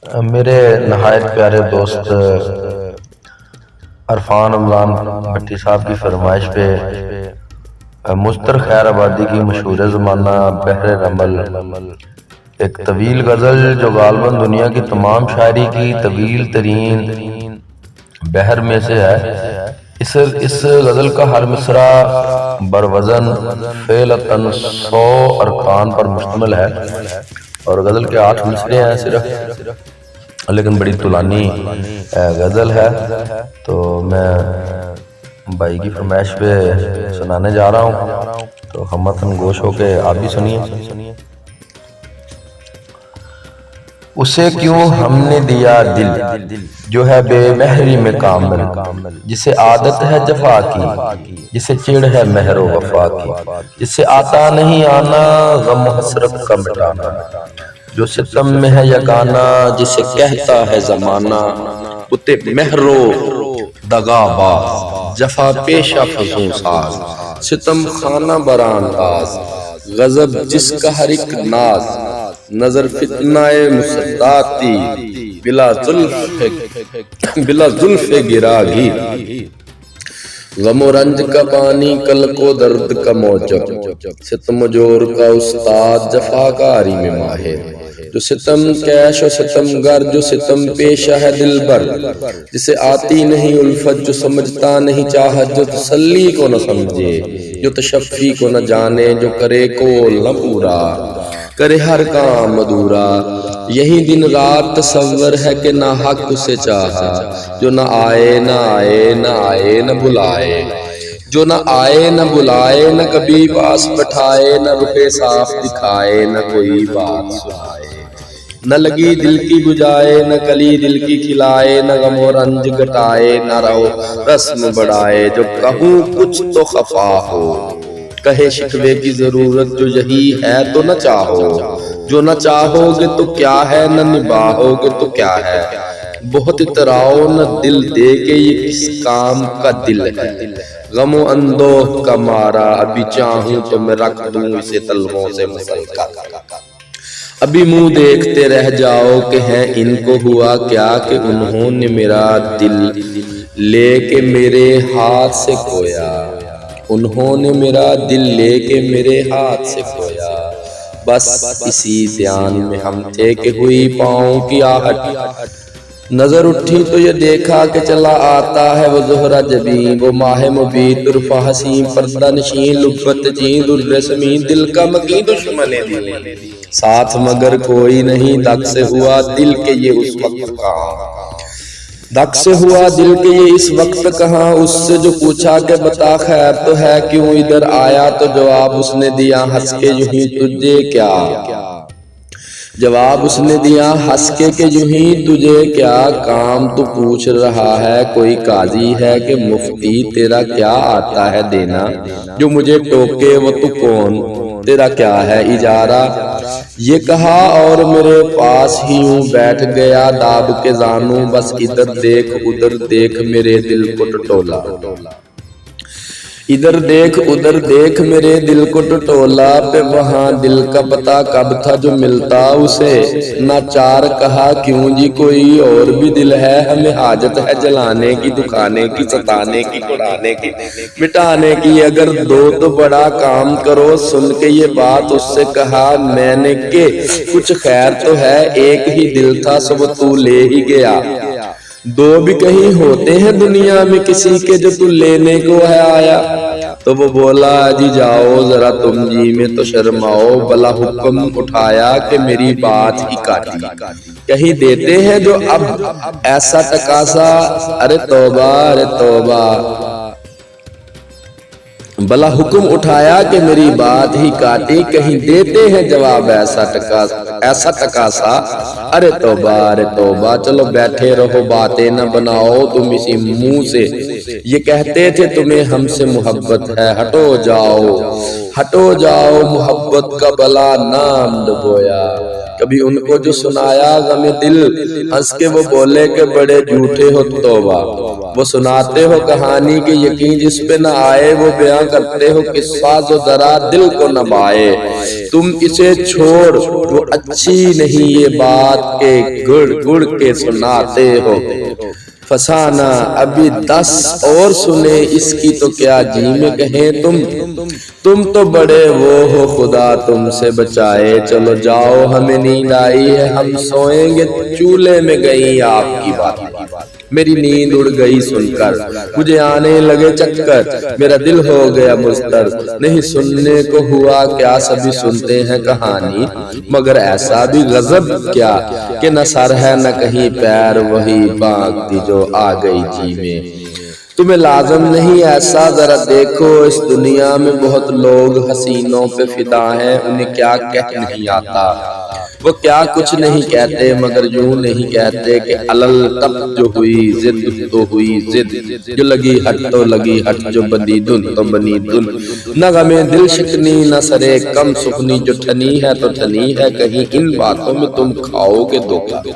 میرے نہایت پیارے دوست عرفان رمضان بھٹی صاحب کی فرمائش پہ مستر خیر آبادی کی مشہور زمانہ بحر رمل ایک طویل غزل جو غالباً دنیا کی تمام شاعری کی طویل ترین بحر میں سے ہے۔ اس غزل کا ہر مصرع بروزن فعلتاً 100 ارکان پر مشتمل ہے اور غزل کے 8 مصرے ہیں صرف، لیکن بڑی طولانی غزل ہے، تو میں بھائی کی فرمائش پہ سنانے جا رہا ہوں، تو ہم متن گوش ہو کے آپ بھی سنیے۔ اسے کیوں ہم نے دیا دل جو ہے بے مہری میں کامل، جسے عادت ہے جفا کی، جسے چڑ ہے مہر و وفا کی، جسے آتا نہیں آنا غم و حسرت کا مٹانا، جو ستم میں ہے یگانا جسے کہتا ہے زمانہ، اتے مہر و دغا باز جفا پیشہ فزوں ساز، ستم خانہ برانداز غضب جس کا ہر ایک ناز، نظر فتنہ مصداتی بلا زلف گراگی، غم و رنج کا پانی کلک و درد کا موجب، ستم جور کا استاد جفاکاری میں ماہر، جو ستم کیش و ستم گر جو ستم پیشہ ہے دل بر، جسے آتی نہیں الفت جو سمجھتا نہیں چاہت، جو تسلی کو نہ سمجھے جو تشفی کو نہ جانے، جو کرے کول نہ پورا کرے ہر کام ادھورا، یہی دن رات تصور ہے کہ نہ حق اسے چاہا، جو نہ آئے نہ آئے نہ آئے نہ بلائے، جو نہ آئے نہ بلائے نہ کبھی پاس بٹھائے، نہ رخ صاف دکھائے نہ کوئی بات سنائے، نہ لگی دل کی بجائے نہ کلی دل کی کھلائے، نہ غم و رنج گٹائے نہ رو رسم بڑھائے، جو کہوں کچھ تو خفا ہو کہے شکوے کی ضرورت، جو یہی ہے تو نہ چاہو، جو نہ چاہو گے تو کیا ہے نہ نباہو گے تو کیا ہے، بہت اتراؤ نہ دل دے کے یہ کس کام کا دل ہے، غم و اندوہ کا مارا ابھی چاہوں تو میں رکھ دوں اسے تلووں سے مسل کر، ابھی منہ دیکھتے رہ جاؤ کہ ہیں ان کو ہوا کیا کہ انہوں نے میرا دل لے کے میرے ہاتھ سے کھویا، انہوں نے میرا دل لے کے میرے ہاتھ سے کھویا، بس اسی دھیان میں ہم تھے کہ ہوئی پاؤں کی آہٹ، نظر اٹھی تو یہ دیکھا کہ چلا آتا ہے وہ زہرہ جبیں، وہ ماہ مبید عرفہ حسین پردہ نشین لبت جین در سمین، دل کا مکین دشمن دل ساتھ مگر کوئی نہیں، دک سے ہوا دل کے یہ اس وقت کہاں، دک سے ہوا دل کے یہ اس وقت کہاں، اس سے جو پوچھا کہ بتا خیر تو ہے کیوں ادھر آیا، تو جواب اس نے دیا ہنس کے یوں ہی تجھے کیا، جواب اس نے دیا ہنس کے کہ یوں ہی تجھے کیا کام، تو پوچھ رہا ہے کوئی قاضی ہے کہ مفتی، تیرا کیا آتا ہے دینا، جو مجھے ٹوکے وہ تو کون، تیرا کیا ہے اجارہ، یہ کہا اور میرے پاس ہی یوں بیٹھ گیا داب کے زانوں، بس ادھر دیکھ ادھر دیکھ میرے دل کو ٹٹولا، ادھر دیکھ ادھر دیکھ میرے دل کو ٹٹولا، پہ وہاں دل کا پتہ کب تھا جو ملتا اسے، نہ چار کہا کیوں جی کوئی اور بھی دل ہے، ہمیں حاجت ہے جلانے کی دکھانے کی ستانے کی اڑانے کی مٹانے کی، اگر دو تو بڑا کام کرو، سن کے یہ بات اس سے کہا میں نے کہ کچھ خیر تو ہے، ایک ہی دل تھا سو تو لے ہی گیا، دو بھی کہیں ہوتے ہیں دنیا میں کسی کے جو تو لینے کو ہے آیا، تو وہ بولا جی جاؤ ذرا تم جی میں تو شرماؤ، بلا حکم اٹھایا کہ میری بات ہی کاٹی، کہیں دیتے ہیں جو اب ایسا تقاضا، ارے توبہ ارے توبہ، بلا حکم اٹھایا کہ میری بات ہی کاٹی، کہیں دیتے ہیں جواب ایسا تقاضا، ارے توبہ، چلو بیٹھے رہو باتیں نہ بناؤ تم اسی منہ سے، یہ کہتے تھے تمہیں ہم سے محبت ہے، ہٹو جاؤ محبت کا بلا نام ڈبویا، کبھی ان کو جو سنایا غم دل، ہنس کے وہ بولے کہ بڑے جھوٹے ہو توبہ۔ وہ سناتے ہو کہانی کہ یقین جس پہ نہ آئے، وہ بیان کرتے ہو قصہ جو ذرا دل کو نہ بھائے۔ تم اسے چھوڑ وہ اچھی نہیں یہ بات کہ گڑ گڑ کے سناتے ہو۔ فسانہ ابھی 10 اور سنے اس کی تو کیا جی میں کہیں تم تو بڑے وہ ہو خدا تم سے بچائے۔ چلو جاؤ ہمیں نیند آئی ہے ہم سوئیں گے، چولہے میں گئی آپ کی بات، میری نیند اڑ گئی سن کر، مجھے آنے لگے چکر، میرا دل ہو گیا مضطر، نہیں سننے کو ہوا کیا سبھی سنتے ہیں کہانی، مگر ایسا بھی غضب کیا کہ نہ سر ہے نہ کہیں پیر، وہی بانگ تھی جو آ گئی جی میں۔ تمہیں لازم نہیں ایسا، ذرا دیکھو اس دنیا میں بہت لوگ حسینوں پہ فدا ہیں، انہیں کیا کہہ نہیں آتا، وہ کیا کچھ نہیں کہتے مگر یوں نہیں کہتے کہ علل تب جو ہوئی ضد تو ہوئی ضد، جو لگی ہٹ تو لگی ہٹ، جو بنی دن تو بنی دن، نہ غم دل شکنی نہ سرے کم سخنی، جو ٹھنی ہے تو ٹھنی ہے، کہیں ان باتوں میں تم کھاؤ گے دھوکہ،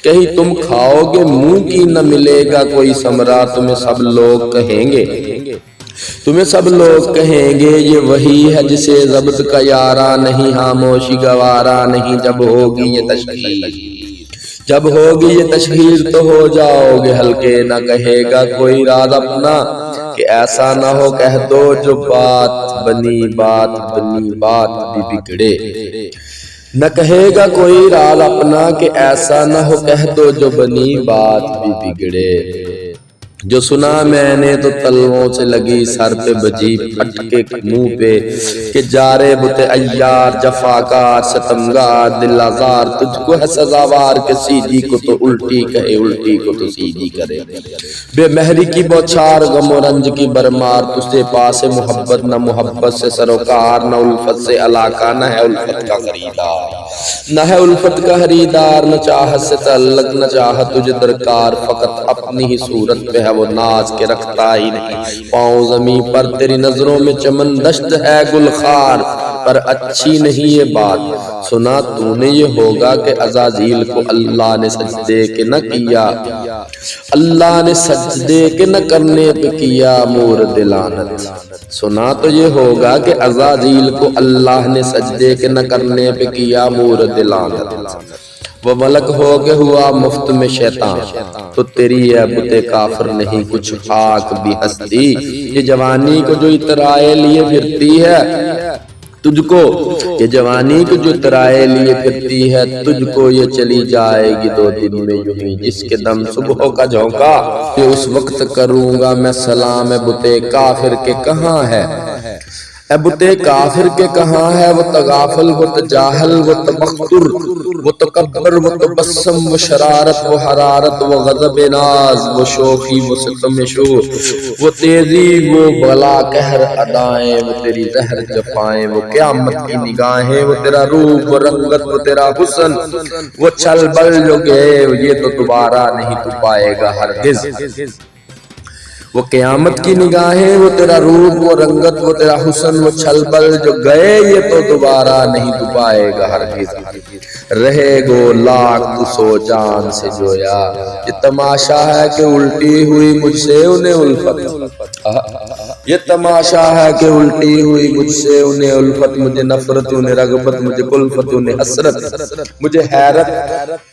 کہیں تم کھاؤ گے منہ کی نہ ملے گا کوئی ثمرہ، تمہیں سب لوگ کہیں گے، تمہیں سب لوگ کہیں گے یہ وہی ہے جسے ضبط کا یارہ نہیں، خاموشی گوارا نہیں، جب ہوگی یہ تشہیر، جب ہوگی یہ تشہیر تو ہو جاؤ گے ہلکے، نہ کہے گا کوئی راز اپنا کہ ایسا نہ ہو کہہ دو جو بات بنی بات بھی بگڑے، نہ کہے گا کوئی راز اپنا کہ ایسا نہ ہو کہہ دو جو بنی بات بھی بگڑے۔ جو سنا میں نے تو تلووں سے لگی سر پہ بجی پھٹ کے منہ پہ کہ جارے بت عیار جفاکار ستمگار دل آزار، تجھ کو ہے سزاوار کہ سیدھی کو تو الٹی کہے الٹی کو تو سیدھی کرے، بے مہری کی بوچھار غم و رنج کی برمار، تجھے پاس محبت نہ محبت سے سروکار، نہ الفت سے علاقہ نہ ہے الفت کا خریدار، نہ ہے الفت کا خریدار، نہ چاہت سے تعلق نہ چاہت تجھے درکار، فقط اپنی ہی صورت پہ ہے وہ ناز کے رکھتا ہی نہیں پاؤں زمین پر، تیری نظروں میں چمن دشت ہے گلخار پر اچھی نہیں یہ بات، سنا تو نے یہ ہوگا کہ عزازیل کو اللہ نے سجدے کے نہ کیا، اللہ نے سجدے کے نہ کرنے پہ کیا مورد لعنت، سنا تو یہ ہوگا کہ عزازیل کو اللہ نے سجدے کے نہ کرنے پہ کیا مورد لعنت، وہ ملک ہو کے ہوا مفت میں شیطان، تو تیری ہے بت کافر نہیں کچھ خاک بھی ہستی، یہ جوانی کو جو اترائے لیے پھرتی ہے تجھ کو، یہ جوانی کو جو اترائے لیے پھرتی ہے تجھ کو، یہ چلی جائے گی 2 دن میں یوں ہی، جس کے دم صبح کا جھونکا کہ اس وقت کروں گا میں سلام، بت کافر کے کہاں ہے، اے بت کافر کے کہاں ہے، وہ تغافل وہ تجاہل وہ تبختر وہ تکبر وہ تبسم وہ شرارت وہ حرارت وہ غضب ناز وہ شوخی وہ ستم شو، وہ تیزی وہ بلا قہر ادائیں، وہ تیری زہر جفائیں، وہ قیامت کی نگاہیں، وہ تیرا روپ وہ رنگت وہ تیرا حسن، وہ چل بل جو گئے یہ تو دوبارہ نہیں تو پائے گا ہرگز، وہ قیامت کی نگاہیں وہ تیرا روپ وہ رنگت وہ تیرا حسن، وہ چھل بل جو گئے یہ تو دوبارہ نہیں تو پائے گا ہرگز، رہے گو لاکھ تو سو جان سے جویا، یہ تماشا ہے کہ الٹی ہوئی مجھ سے انہیں الفت، یہ تماشا ہے کہ الٹی ہوئی مجھ سے انہیں الفت، مجھے نفرت انہیں رغبت مجھے کلفت انہیں حسرت، مجھے حیرت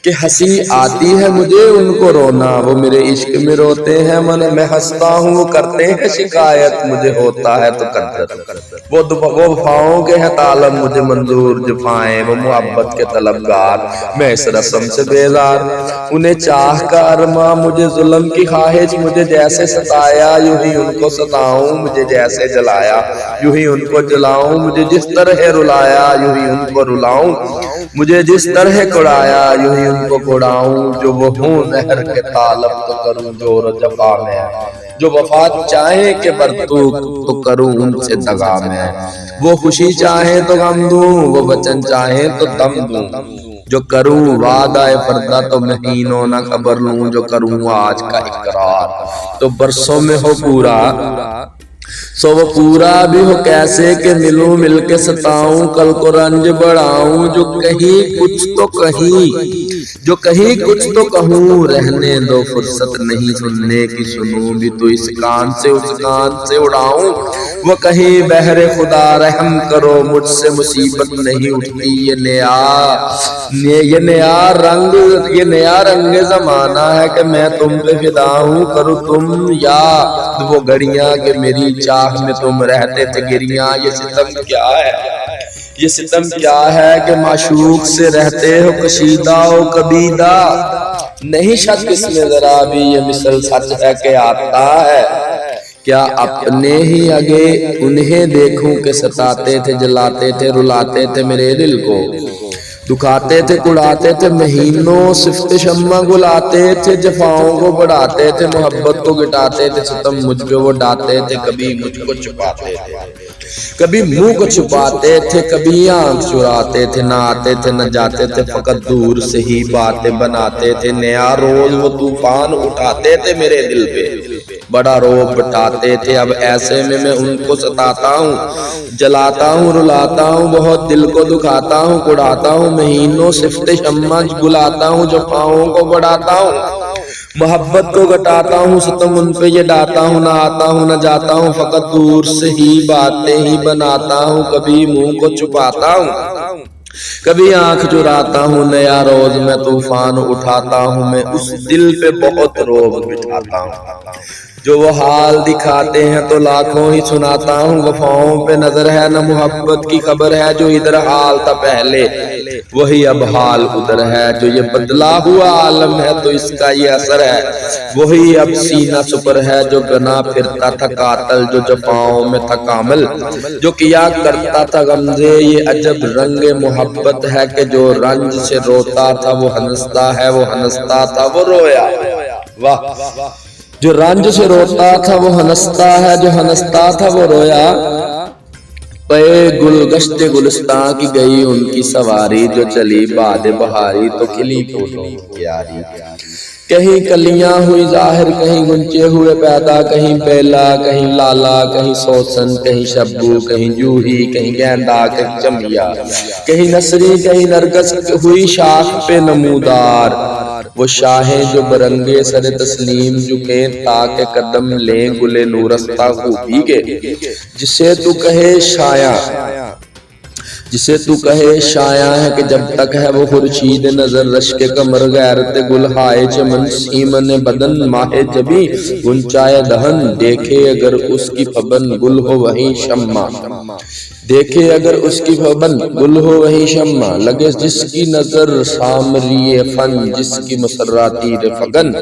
کہ ہنسی آتی ہے مجھے ان کو رونا، وہ میرے عشق میں روتے ہیں میں ہنستا ہوں، وہ کرتے ہیں شکایت مجھے ہوتا ہے تو قدرت، وہ وفاؤں کے ہیں طالب مجھے منظور جفائیں، وہ محبت کے طلبگار میں اس رسم سے بیزار، انہیں چاہ کا ارماں مجھے ظلم کی خواہش، مجھے جیسے ستایا یوں ہی ان کو ستاؤں، مجھے جیسے جلایا یوں ہی ان کو جلاؤں، مجھے جس طرح رلایا یوں ہی ان کو رلاؤں، مجھے جس طرح کڑایا یوں ہی ان کو کڑاؤں، جو وہ ہوں نہر کے طالب تو کروں جور و جفا میں، جو وفا چاہیں کہ برتوک تو کروں ان سے دغا میں، وہ خوشی چاہیں تو غم دوں، وہ وچن چاہیں تو دم دوں، جو کروں وعدہ فردہ تو مہینوں نہ خبر لوں، جو کروں آج کا اقرار تو برسوں میں ہو پورا، سو وہ پورا بھی ہو کیسے کہ ملوں مل کے ستاؤں کل کو رنج بڑھاؤں جو کہیں کچھ تو کہوں رہنے دو فرصت نہیں سننے کی سنوں بھی تو اس کان سے اس کان سے اڑاؤں وہ کہیں بہر خدا رحم کرو مجھ سے مصیبت نہیں اٹھتی یہ نیا رنگ زمانہ ہے کہ میں تم پہ فدا ہوں کرو تم یاد وہ گھڑیاں کہ میری چاہ میں تم رہتے تھے گریاں یہ ستم کیا ہے کہ معشوق سے رہتے ہو کشیدہ ہو کبیدہ نہیں شک اس میں ذرا بھی یہ مثل سچ ہے کہ آتا ہے کیا اپنے ہی آگے انہیں دیکھوں کہ ستاتے تھے جلاتے تھے رلاتے تھے میرے دل کو دکھاتے تھے کڑاتے تھے مہینوں صفت شمع گلاتے تھے جفاؤں کو بڑھاتے تھے محبت کو گٹاتے تھے ستم مجھ پہ وہ ڈاتے تھے کبھی مجھ کو چھپاتے تھے کبھی منہ کو چھپاتے تھے کبھی آنکھ چراتے تھے نہ آتے تھے نہ جاتے تھے فقط دور سے ہی باتیں بناتے تھے نیا روز وہ طوفان اٹھاتے تھے میرے دل پہ بڑا روب بٹاتے تھے اب ایسے میں ان کو ستاتا ہوں جلاتا ہوں رلاتا ہوں بہت دل کو دکھاتا ہوں کڑاتا ہوں مہینوں صفت شمع گلاتا ہوں جفاؤں کو بڑھاتا ہوں محبت کو گٹاتا ہوں ستم ان پہ یہ ڈاتا ہوں نہ آتا ہوں نہ جاتا ہوں فقط دور سے ہی باتیں ہی بناتا ہوں کبھی منہ کو چھپاتا ہوں کبھی آنکھ چراتا ہوں نیا روز میں طوفان اٹھاتا ہوں میں اس دل پہ بہت روب بٹھاتا ہوں جو وہ حال دکھاتے ہیں تو لاکھوں ہی سناتا ہوں وفاؤں پہ نظر ہے نہ محبت کی خبر ہے جو ادھر حال تھا پہلے وہی اب حال ادھر ہے جو یہ بدلا ہوا عالم ہے تو اس کا یہ اثر ہے وہی اب سینہ سپر ہے جو گنا پھرتا تھا قاتل جو جفاؤں میں تھا کامل جو کیا کرتا تھا غمزے یہ عجب رنگ محبت ہے کہ جو رنج سے روتا تھا وہ ہنستا ہے وہ ہنستا تھا وہ رویا واہ جو رنج سے روتا تھا وہ ہنستا ہے جو ہنستا تھا وہ رویا پے گل گشت گلستان کی گئی ان کی سواری جو چلی باد بہاری تو کھلی پھولوں کی یاری کہیں کلیاں ہوئی ظاہر کہیں گنچے ہوئے پیدا کہیں بیلا کہیں لالا کہیں سوسن کہیں شبو کہیں جوہی کہیں گیندا کہیں چمیا کہیں نسری کہیں نرگس ہوئی شاخ پہ نمودار وہ شاہیں جو برنگے سر تسلیم جھکیں تاکہ قدم لیں گلے نورستہ خوبی کے جسے تو کہے شایع ہے کہ جب تک ہے وہ خورشید نظر رشک کمر غیرت گل ہائے چمن سیمن بدن ماہ جبی گنچائے دہن دیکھے اگر اس کی پبن گل ہو وہیں شمع دیکھے اگر اس کی پبن گل ہو وہیں شمع لگے جس کی نظر سامری فن جس کی مسراتی رفگن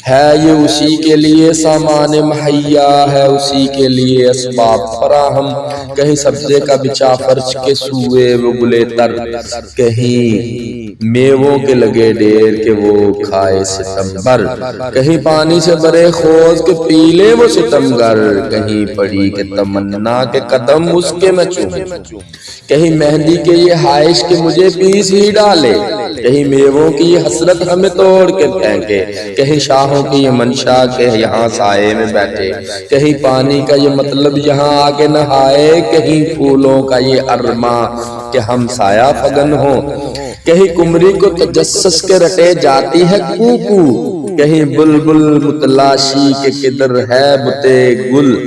ہے یہ اسی کے لیے سامان مہیا ہے اسی کے لیے اسباب فراہم کہیں سبزے کا بچا فرش کے سوئے وہ گلے تر کہیں میووں کے لگے ڈیر کے وہ کھائے ستمبر کہیں پانی سے بھرے خوض کے پیلے وہ ستمگر کہیں پڑی کے تمنا کے قدم اس کے میں چوموں کہیں مہندی کے یہ ہائش کے مجھے پیس ہی ڈالے کہیں میووں کی یہ حسرت ہمیں توڑ کے پھینکے کہیں شاہوں کی یہ منشا کے یہاں سائے میں بیٹھے کہیں پانی کا یہ مطلب یہاں آگے نہائے کہیں پھولوں کا یہ ارما کہ ہم سایہ فگن ہوں کہیں کمری کو تجسس کے رٹے جاتی ہے کوکو کہیں بلبل متلاشی کے کدھر ہے بتے گل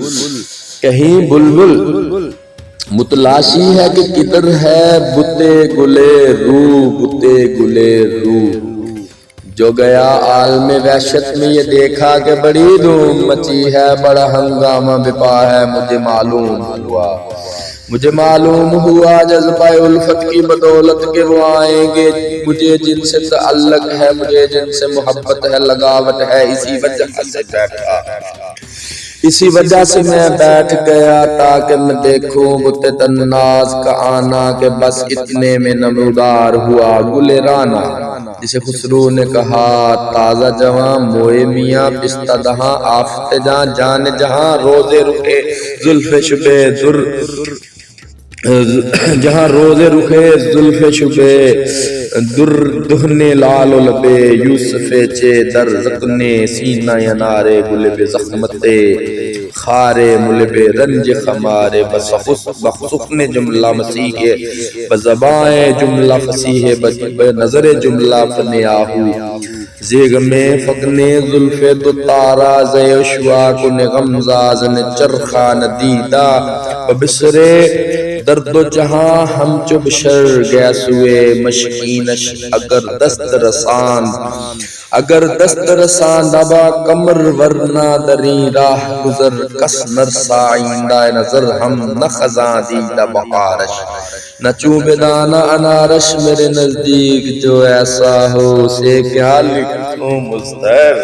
کہیں بلبل متلاشی ہے کہ کدھر ہے بتے گلے رو جو گیا عالم وحشت میں یہ دیکھا کہ بڑی دھوم مچی ہے بڑا ہنگامہ بپا ہے مجھے معلوم ہوا جذبہ الفت کی بدولت کے وہ آئیں گے مجھے جن سے تعلق ہے مجھے جن سے محبت ہے لگاوٹ ہے اسی وجہ سے میں بیٹھ گیا تاکہ میں دیکھوں بت تناز کا آنا کہ بس اتنے میں نمودار ہوا گل رانا جسے خسرو نے کہا تازہ جوان موئے میاں پستہ دہاں آفت جان جہاں روزے رکھے زلف شبے جہاں روزے رکھے زلف شبے در دہنے لال و لبے یوسف چے در زکنے سینہ ینارے گل بے زخمتے خارے ملب رنج خمارے بخسخن جملہ مسیح بزبائیں جملہ فصیح بنظر جملہ فن آہو زیگ میں فقنے ظلف تو تارا زی اشواق غمزاز نے چرخا ندیدہ ببسرے درد و جہاں ہم چب شر گیا سوئے مشکینش اگر دست رسان دبا کمر ورنہ دری راہ گزر کس نرسا آئندہ نظر ہم نہ خزاں دیدہ بہارش نہ چوب دانا انارش میرے نزدیک جو ایسا ہو اسے کیا لکھوں مضطر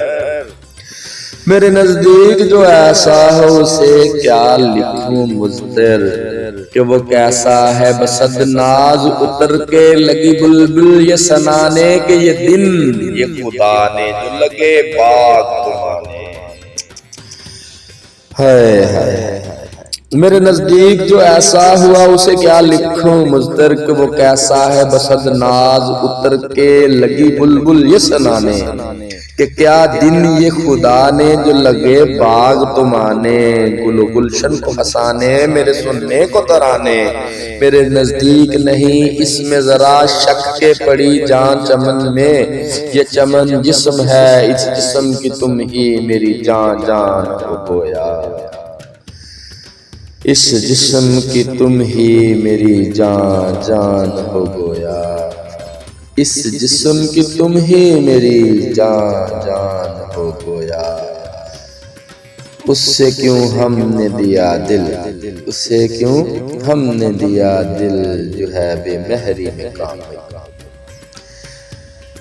میرے نزدیک جو ایسا ہو اسے کیا لکھوں مضطر کہ وہ کیسا ہے بسد ناز اتر کے لگی بلبل یہ سنانے کہ یہ دن یہ خدا نے جو لگے باغ تمہانے میرے نزدیک جو ایسا ہوا اسے کیا لکھوں مضطر کہ وہ کیسا ہے بسد ناز اتر کے لگی بلبل یہ سنانے کہ کیا دن یہ خدا نے جو لگے باغ تمانے گل و گلشن کو ہنسانے میرے سننے کو ترانے میرے نزدیک نہیں اس میں ذرا شک کے پڑی جان چمن میں یہ چمن جسم ہے اس جسم کی تم ہی میری جان جان ہو گویا اس جسم کی تم ہی میری جان جان ہو گویا اس جسم کی تم ہی میری جان جان ہو گویا اس سے کیوں ہم نے دیا دل اس سے کیوں ہم نے دیا دل جو ہے بے مہری میں کام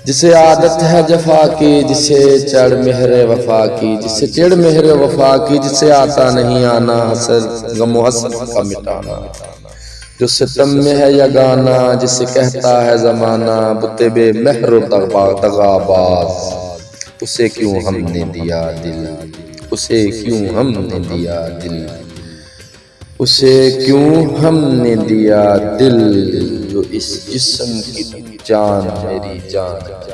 جسے عادت ہے جفا کی جسے چڑھ مہر وفا کی جسے چڑھ مہر وفا کی جسے آتا نہیں آنا حسد غم و حسد کا مٹانا جو ستم میں ہے یگانا جسے کہتا ہے زمانہ بتے بے مہر و دغاباز اسے کیوں ہم نے دیا دل اسے کیوں ہم نے دیا دل اسے کیوں ہم نے دیا دل جو اس جسم کی جان میری جان